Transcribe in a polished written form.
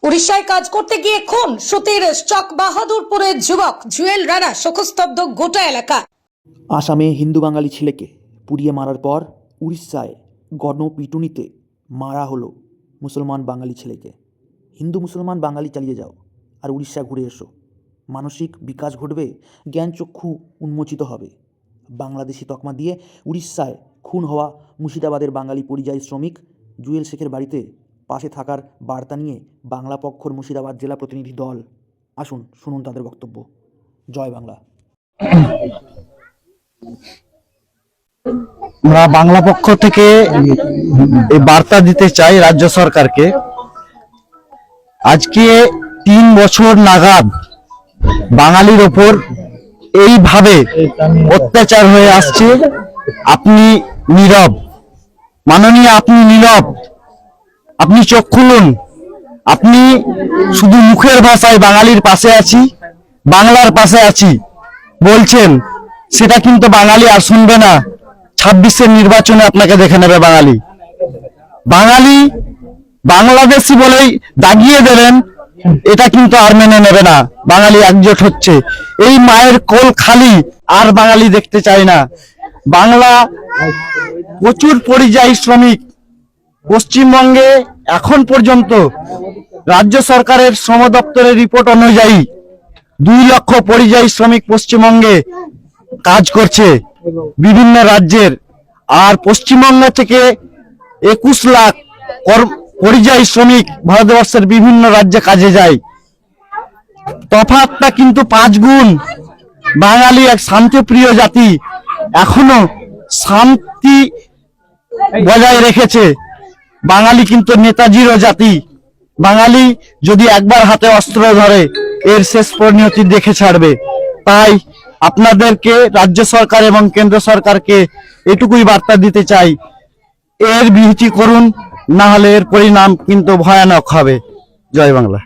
উড়িষ্যায় কাজ করতে গিয়ে খুন সুতির চক বাহাদুরপুরের যুবক জুয়েল রানা, শোকস্তব্ধ গোটা এলাকা। আসামে হিন্দু বাঙালি ছেলেকে পুড়িয়ে মারার পর উড়িষ্যায় গণপিটুনিতে মারা হলো মুসলমান বাঙালি ছেলেকে। হিন্দু মুসলমান বাঙালি চালিয়ে যাও, আর উড়িষ্যা ঘুরে এসো। মানসিক বিকাশ ঘটবে, জ্ঞানচক্ষু উন্মোচিত হবে। বাংলাদেশি তকমা দিয়ে উড়িষ্যায় খুন হওয়া মুর্শিদাবাদের বাঙালি পরিযায়ী শ্রমিক জুয়েল শেখের বাড়িতে পাশে থাকার বার্তা নিয়ে বাংলা পক্ষর মুর্শিদাবাদ জেলা প্রতিনিধি দল। আসুন শুনুন তাদের বক্তব্য। জয় বাংলা। আমরা বাংলা পক্ষ থেকে এই বার্তা দিতে চাই রাজ্য সরকারকে। আজকে 3 বছর নাগাদ বাঙালির ওপর এইভাবে অত্যাচার হয়ে আসছে। আপনি নীরব, মাননীয়, আপনি নীরব, আপনি চোখ খুলুন। আপনি শুধু মুখের ভাষায় বাঙালির পাশে আছি, বাংলার পাশে আছি বলছেন, সেটা কিন্তু বাঙালি আর শুনবে না। 26-এর নির্বাচনে আপনাকে দেখে নেবে বাঙালি। বাঙালি বাংলাদেশি বলেই দাগিয়ে দেবেন, এটা কিন্তু আর মেনে নেবে না। বাঙালি একজোট হচ্ছে, এই মায়ের কোল খালি আর বাঙালি দেখতে চায় না। বাংলা প্রচুর পরিযায়ী শ্রমিক পশ্চিমবঙ্গে এখন পর্যন্ত রাজ্য সরকারের শ্রম দপ্তরের রিপোর্ট অনুযায়ী 2 লক্ষ পরিযায়ী শ্রমিক পশ্চিমবঙ্গে কাজ করছে বিভিন্ন রাজ্যের। আর পশ্চিমবঙ্গ থেকে 21 লাখ পরিযায়ী শ্রমিক ভারতবর্ষের বিভিন্ন রাজ্যে কাজে যায়। তফাৎটা কিন্তু 5 গুণ। বাঙালি এক শান্তিপ্রিয় জাতি, এখনো শান্তি বজায় রেখেছে। বাঙালি কিন্তু নেতাজিরও জাতি। বাঙালি যদি একবার হাতে অস্ত্র ধরে, এর শেষ পরিণতি দেখে ছাড়বে। তাই আপনাদেরকে, রাজ্য সরকার এবং কেন্দ্র সরকারকে এটুকুই বার্তা দিতে চাই, এর বিহিতি করুন, না হলে এর পরিণাম কিন্তু ভয়ানক হবে। জয় বাংলা।